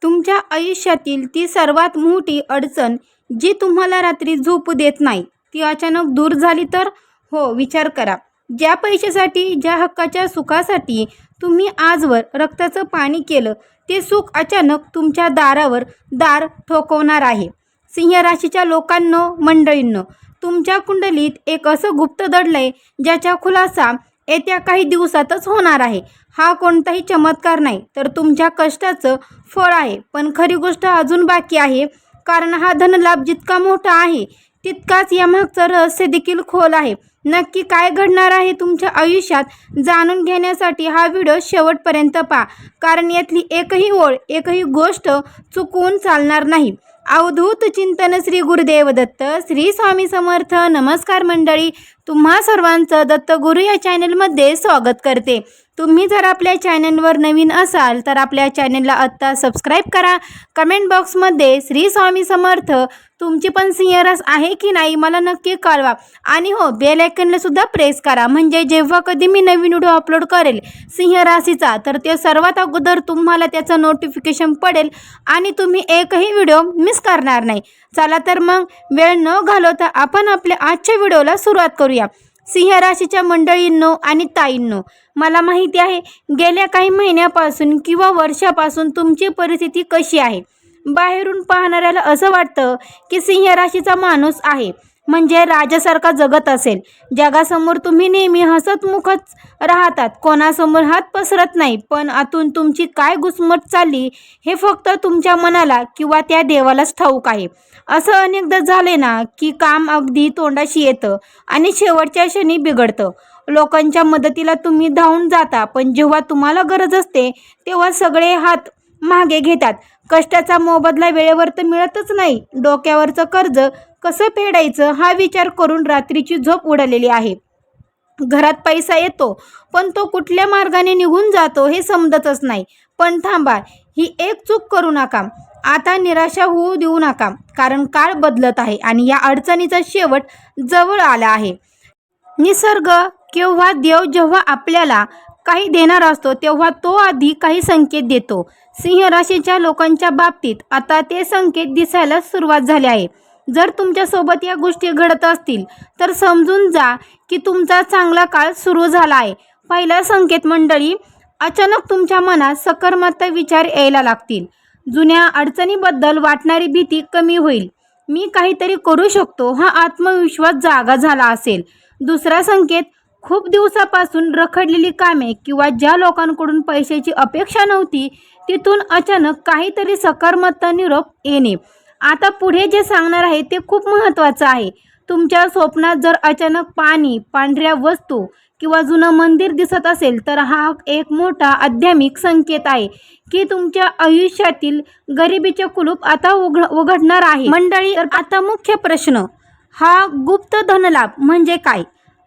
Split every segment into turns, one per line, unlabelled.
तुमच्या आयुष्यातील ती सर्वात मोठी अडचण जी तुम्हाला रात्री झोपू देत नाही ती अचानक दूर झाली तर? हो, विचार करा. ज्या पैशासाठी, ज्या हक्काच्या सुखासाठी तुम्ही आजवर रक्ताचं पाणी केलं, ते सुख अचानक तुमच्या दार ठोकवणार आहे. सिंह राशीच्या लोकांनो, मंडळींनो, तुमच्या कुंडलीत एक असं गुप्त दडलंय ज्याचा खुलासा येत्या काही दिवसातच होणार आहे. हा कोणताही चमत्कार नाही, तर तुमच्या कष्टाचं फळ आहे. पण खरी गोष्ट अजून बाकी आहे, कारण हा धनलाभ जितका मोठा आहे तितकाच यामागचं रहस्य देखील खोल आहे. नक्की काय घडणार आहे तुमच्या आयुष्यात जाणून घेण्यासाठी हा व्हिडिओ शेवटपर्यंत पहा, कारण यातली एकही ओळ, एकही गोष्ट चुकवून चालणार नाही. अवधूत चिंतन श्री गुरुदेव दत्त, श्री स्वामी समर्थ. नमस्कार मंडळी, तुम्हा सर्वांचं दत्तगुरु या चॅनलमध्ये स्वागत करते. तुम्ही जर आपल्या चॅनलवर नवीन असाल तर आपल्या चॅनलला आत्ता सबस्क्राईब करा. कमेंट बॉक्समध्ये श्री स्वामी समर्थ तुमची पण सिंह रास आहे की नाही मला नक्की कळवा. आणि हो, बेल आयकनला सुद्धा प्रेस करा, म्हणजे जेव्हा कधी मी नवीन व्हिडिओ अपलोड करेल सिंह राशीचा, तर ते सर्वात अगोदर तुम्हाला त्याचं नोटिफिकेशन पडेल आणि तुम्ही एकही व्हिडिओ मिस करणार नाही. चला तर मग वेळ न घालवता आपण आपल्या आजच्या व्हिडिओला सुरुवात करूया. सिंह राशीच्या मंडळींनो आणि ताईंनो, मला माहिती आहे गेल्या काही महिन्यापासून किंवा वर्षापासून तुमची परिस्थिती कशी आहे. बाहेरून पाहणाऱ्याला असं वाटतं की सिंह राशीचा माणूस आहे म्हणजे राजासारखा जगत असेल. जगासमोर तुम्ही नेहमी हसतमुखच राहतात, कोणासमोर हात पसरत नाही. पण आतून तुमची काय घुसमट चालली हे फक्त तुमच्या मनाला किंवा त्या देवालाच ठाऊक आहे. असं अनेकदा झाले ना की काम अगदी तोंडाशी येतं आणि शेवटच्या क्षणी बिघडतं. लोकांच्या मदतीला तुम्ही धावून जाता, पण जेव्हा तुम्हाला गरज असते तेव्हा सगळे हात मागे घेतात. कष्टाचा मोबदला वेळेवर तर मिळतच नाही. डोक्यावरचं कर्ज कसं फेडायचं हा विचार करून रात्रीची झोप उडालेली आहे. घरात पैसा येतो पण तो कुठल्या मार्गाने निघून जातो हे समजतच नाही. पण थांबा, ही एक चूक करू नका. आता निराशा होऊ देऊ नका, कारण काळ बदलत आहे आणि या अडचणीचा शेवट जवळ आला आहे. निसर्ग किंवा देव जेव्हा आपल्याला काही देणार असतो तेव्हा तो आधी काही संकेत देतो. सिंह राशीच्या लोकांच्या बाबतीत आता ते संकेत दिसायला सुरुवात झाली आहे. जर तुमच्यासोबत या गोष्टी घडत असतील तर समजून जा की तुमचा चांगला काळ सुरू झाला आहे. पहिला संकेत मंडळी, अचानक तुमच्या मनात सकारात्मक विचार यायला लागतील. जुन्या अडचणीबद्दल वाटणारी भीती कमी होईल. मी काहीतरी करू शकतो हा आत्मविश्वास जागा झाला असेल. दुसरा संकेत, खूप दिवसापासून रखडलेली कामे किंवा ज्या लोकांकडून पैशाची अपेक्षा नव्हती तिथून अचानक काहीतरी सकारात्मक निरोप येणे. आता पुढे जे सांगणार आहे ते खूप महत्त्वाचं आहे. तुमच्या स्वप्नात जर अचानक पाणी, पांढऱ्या वस्तू किंवा जुनं मंदिर दिसत असेल तर हा एक मोठा आध्यात्मिक संकेत आहे की तुमच्या आयुष्यातील गरिबीचे कुलूप आता उघडणार आहे. मंडळी, आता मुख्य प्रश्न, हा गुप्त धनलाभ म्हणजे काय?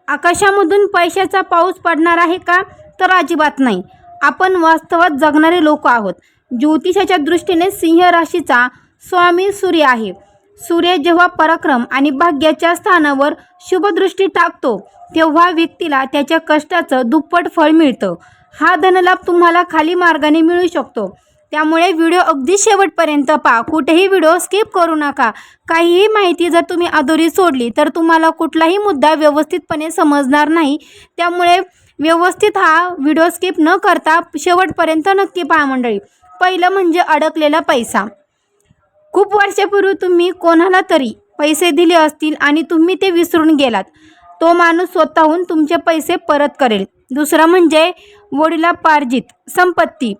आकाशामधून पैशाचा पाऊस पडणार आहे का? तर अजिबात नाही. आपण वास्तवात जगणारे लोक आहोत. ज्योतिषाच्या दृष्टीने सिंह राशीचा स्वामी सूर्य आहे. सूर्य जेव्हा पराक्रम आणि भाग्याच्या स्थानावर शुभदृष्टी टाकतो तेव्हा व्यक्तीला त्याच्या कष्टाचं दुप्पट फळ मिळतं. हा धनलाभ तुम्हाला खाली मार्गाने मिळू शकतो. त्यामुळे व्हिडिओ अगदी शेवटपर्यंत पहा, कुठेही व्हिडिओ स्किप करू नका. काहीही माहिती जर तुम्ही अधुरी सोडली तर तुम्हाला कुठलाही मुद्दा व्यवस्थितपणे समजणार नाही. त्यामुळे व्यवस्थित हा व्हिडिओ स्किप न करता शेवटपर्यंत नक्की पहा मंडळी. पहिलं म्हणजे अडकलेला पैसा. खूप वर्षापूर्वी तुम्ही कोणाला तरी पैसे दिले असतील आणि तुम्ही ते विसरून गेलात. तो माणूस स्वतःहून तुमचे पैसे परत करेल. दुसरं म्हणजे वडिलोपार्जित संपत्ती,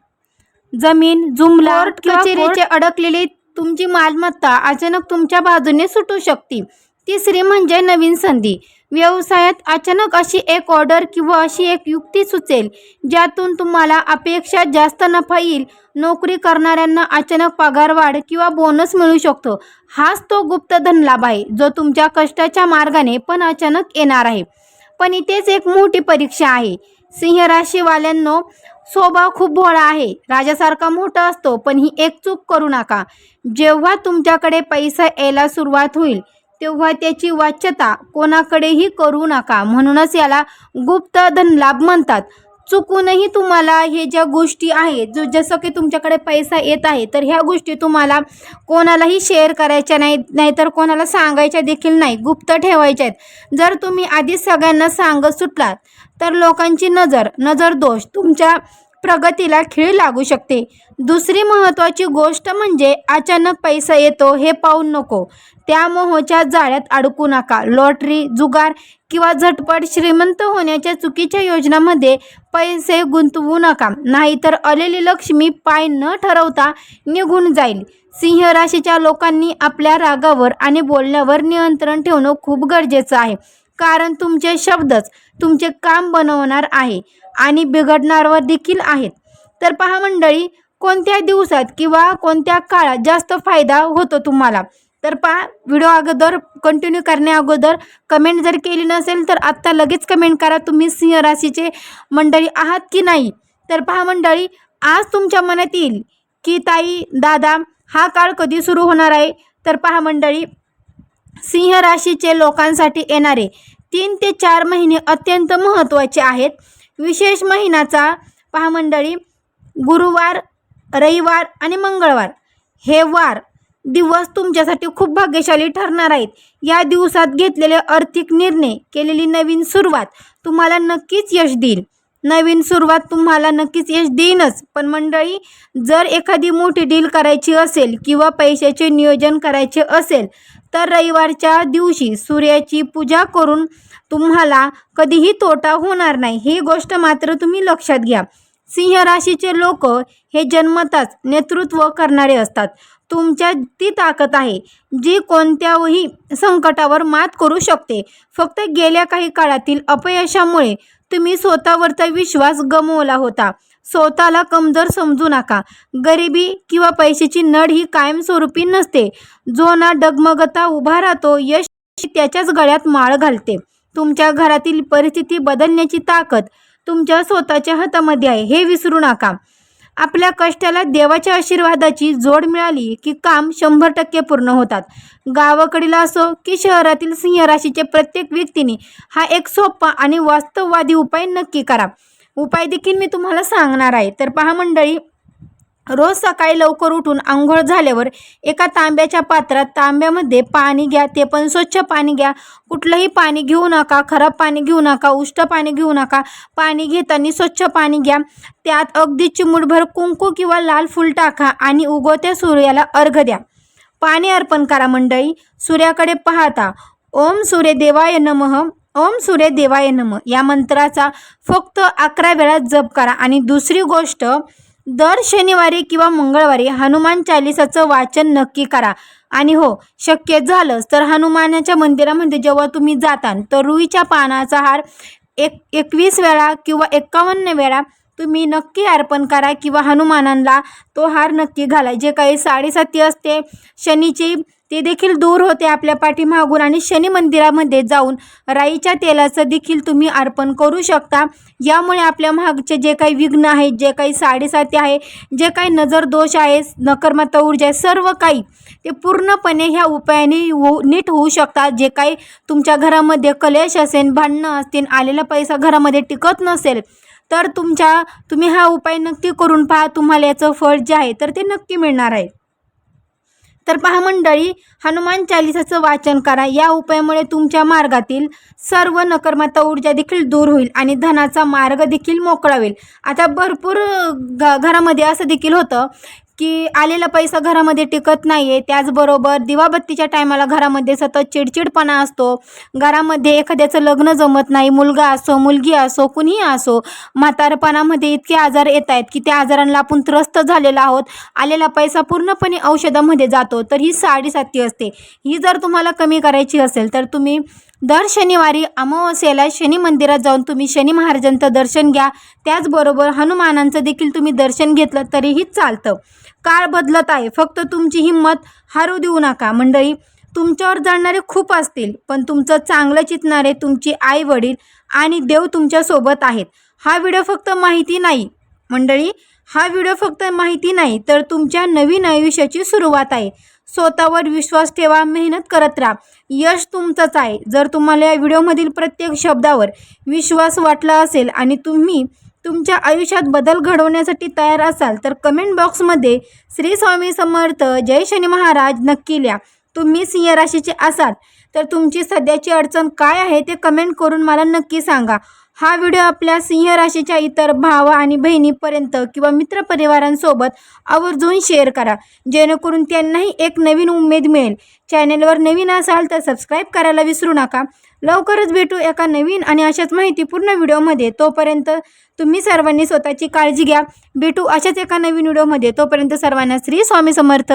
जमीन, जुमला, कचेरीचे अडकलेली तुमची मालमत्ता अचानक तुमच्या बाजूने सुटू शकते. तिसरी म्हणजे नवीन संधी. व्यवसायात अचानक अशी एक ऑर्डर किंवा अशी एक युक्ती सुचेल ज्यातून तुम्हाला अपेक्षा जास्त नफा येईल. नोकरी करणाऱ्यांना अचानक पगारवाढ किंवा बोनस मिळू शकतो. हाच तो गुप्त धनलाभ आहे जो तुमच्या कष्टाच्या मार्गाने पण अचानक येणार आहे. पण इथेच एक मोठी परीक्षा आहे. सिंह राशीवाल्यांनो, स्वभाव खूप भोळा आहे, राजासारखा मोठा असतो. पण ही एक चूक करू नका. जेव्हा तुमच्याकडे पैसा यायला सुरुवात होईल तेव्हा त्याची वाच्यता कोणाकडेही करू नका. म्हणूनच याला गुप्त धनलाभ म्हणतात. चुकूनही तुम्हाला हे ज्या गोष्टी आहेत जसं की तुमच्याकडे पैसा येत आहे तर ह्या गोष्टी तुम्हाला कोणालाही शेअर करायच्या नाहीतर कोणाला सांगायच्या देखील नाही, गुप्त ठेवायच्या आहेत. जर तुम्ही आधीच सगळ्यांना सांगत सुटलात तर लोकांची नजर दोष तुमच्या प्रगतीला खीळ लागू शकते. दुसरी महत्त्वाची गोष्ट म्हणजे अचानक पैसा येतो हे पाहू नको, त्या मोहाच्या जाळ्यात अडकू नका. लॉटरी, जुगार किंवा झटपट श्रीमंत होण्याच्या चुकीच्या योजनांमध्ये पैसे गुंतवू नका, नाहीतर आलेली लक्ष्मी पाय न ठरवता निघून जाईल. सिंह राशीच्या लोकांनी आपल्या रागावर आणि बोलण्यावर नियंत्रण ठेवणं खूप गरजेचं आहे, कारण तुमचे शब्दच तुमचे काम बनवणार आहे आणि बिघडणारवर देखील आहेत. तर पहा मंडळी, कोणत्या दिवसात किंवा कोणत्या काळात जास्त फायदा होतो तुम्हाला. तर पहा, व्हिडिओ अगोदर कंटिन्यू करण्या अगोदर कमेंट जर केली नसेल तर आत्ता लगेच कमेंट करा, तुम्ही सिंह राशीचे मंडळी आहात की नाही. तर पहा मंडळी, आज तुमच्या मनात येईल की ताई दादा हा काळ कधी सुरू होणार आहे. तर पहा मंडळी, सिंह राशीचे लोकांसाठी येणारे 3 ते 4 महिने अत्यंत महत्त्वाचे आहेत. विशेष महिन्याचा पहा मंडळी, गुरुवार, रविवार आणि मंगळवार हे दिवस तुमच्यासाठी खूप भाग्यशाली ठरणार आहेत. या दिवसात घेतलेले आर्थिक निर्णय, केलेली नवीन सुरुवात तुम्हाला नक्कीच यश देईल. नवीन सुरुवात तुम्हाला नक्कीच यश देईनच, पण मंडळी जर एखादी मोठी डील करायची असेल किंवा पैशाचे नियोजन करायचे असेल तर रविवारच्या दिवशी सूर्याची पूजा करून तुम्हाला कधीही तोटा होणार नाही, ही गोष्ट मात्र तुम्ही लक्षात घ्या. सिंह राशीचे लोक हे जन्मताच नेतृत्व करणारे असतात. तुमच्यात ती ताकद आहे जी कोणत्याही संकटावर मात करू शकते. फक्त गेल्या काही काळातील अपयशामुळे तुम्ही स्वतःवरचा विश्वास गमावला होता. स्वतःला कमजोर समजू नका. गरिबी किंवा पैशाची नड ही कायमस्वरूपी नसते. जो ना डगमगता उभा राहतो, यश त्याच्याच गळ्यात माळ घालते. तुमच्या घरातील परिस्थिती बदलण्याची ताकद तुमच्या स्वतःच्या हातामध्ये आहे, हे विसरू नका. आपल्या कष्टाला देवाच्या आशीर्वादाची जोड मिळाली की काम 100% पूर्ण होतात. गावाकडील असो की शहरातील सिंह राशीचे प्रत्येक व्यक्तीने हा एक सोपा आणि वास्तववादी उपाय नक्की करा. उपाय देखील मी तुम्हाला सांगणार आहे. तर पहा मंडळी, रोज सकाळी लवकर उठून आंघोळ झाल्यावर एका तांब्याच्या पात्रात तांब्यामध्ये पाणी घ्या, ते पण स्वच्छ पाणी घ्या. कुठलंही पाणी घेऊ नका, खराब पाणी घेऊ नका, उष्ट पाणी घेऊ नका. पाणी घेताना स्वच्छ पाणी घ्या. त्यात अगदी चिमूटभर कुंकू किंवा लाल फूल टाका आणि उगवत्या सूर्याला अर्घ्य द्या. पाणी अर्पण करा मंडळी. सूर्याकडे पाहता ओम सूर्यदेवाय नमः, ओम सूर्यदेवाय नमः या मंत्राचा फक्त 11 वेळा जप करा. आणि दुसरी गोष्ट, दर शनिवारी किंवा मंगळवारी हनुमान चालिसाचं वाचन नक्की करा. आणि हो, शक्य झालंच तर हनुमानाच्या मंदिरामध्ये जेव्हा तुम्ही जाता तर रुईच्या पानाचा हार 21 वेळा किंवा 51 वेळा तुम्ही नक्की अर्पण करा किंवा हनुमानांना तो हार नक्की घाला. जे काही साडेसाती असते शनीची ते देखील दूर होते आपल्या पाठीमागून. आणि शनी मंदिरामध्ये जाऊन राईच्या तेलाचं देखील तुम्ही अर्पण करू शकता. यामुळे आपल्या मागचे जे काही विघ्न आहेत, जे काही साडेसाती आहे, जे काही नजर दोष आहे, नकारात्मक ऊर्जा आहे, सर्व काही ते पूर्णपणे ह्या उपायाने नीट होऊ शकतात. जे काही तुमच्या घरामध्ये कलेश असेल, भांडणं असतील, आलेला पैसा घरामध्ये टिकत नसेल तर तुम्ही हा उपाय नक्की करून पहा. तुम्हाला याचं फळ जे आहे तर ते नक्की मिळणार आहे. तर पहा मंडळी, हनुमान चालिसाचं वाचन करा. या उपायामुळे तुमच्या मार्गातील सर्व नकारात्मक ऊर्जा देखील दूर होईल आणि धनाचा मार्ग देखील मोकळा होईल. आता भरपूर घरामध्ये असं देखील होतं की आलेला पैसा घरामध्ये टिकत नाही आहे. त्याचबरोबर दिवाबत्तीच्या टायमाला घरामध्ये सतत चिडचिडपणा असतो. घरामध्ये एखाद्याचं लग्न जमत नाही, मुलगा असो मुलगी असो कुणीही असो. म्हातारपणामध्ये इतके आजार येत आहेत की त्या आजारांना आपण त्रस्त झालेलो आहोत. आलेला पैसा पूर्णपणे औषधामध्ये जातो. तर ही साडेसाती असते. ही जर तुम्हाला कमी करायची असेल तर तुम्ही दर शनिवारी अमावस्येला शनी मंदिरात जाऊन तुम्ही शनी महाराजांचं दर्शन घ्या. त्याचबरोबर हनुमानांचं देखील तुम्ही दर्शन घेतलं तरीही चालतं. काळ बदलत आहे, फक्त तुमची हिंमत हारू देऊ नका. मंडळी, तुमच्यावर जाणणारे खूप असतील, पण तुमचं चांगलं चितणारे तुमची आई वडील आणि देव तुमच्यासोबत आहेत. हा व्हिडिओ फक्त माहिती नाही मंडळी, हा व्हिडिओ फक्त माहिती नाही तर तुमच्या नवीन आयुष्याची सुरुवात आहे. स्वतःवर विश्वास ठेवा, मेहनत करत राहा, यश तुमचंच आहे. जर तुम्हाला या व्हिडिओमधील प्रत्येक शब्दावर विश्वास वाटला असेल आणि तुम्ही तुमच्या आयुष्यात बदल घडवण्यासाठी तयार असाल तर कमेंट बॉक्समध्ये श्री स्वामी समर्थ जय शनी महाराज नक्की लिहा. तुम्ही सिंह राशीचे असाल तर तुमची सध्याची अडचण काय आहे ते कमेंट करून मला नक्की सांगा. हा व्हिडिओ आपल्या सिंह राशीच्या इतर भावा आणि बहिणीपर्यंत किंवा मित्रपरिवारांसोबत आवर्जून शेअर करा, जेणेकरून त्यांनाही एक नवीन उमेद मिळेल. चॅनेलवर नवीन असाल तर सबस्क्राईब करायला विसरू नका. लवकरच भेटू एका नवीन आणि अशाच माहितीपूर्ण व्हिडिओमध्ये. तोपर्यंत तुम्ही सर्वांनी स्वतःची काळजी घ्या. भेटू अशाच एका नवीन व्हिडिओमध्ये. तोपर्यंत सर्वांना श्री स्वामी समर्थ.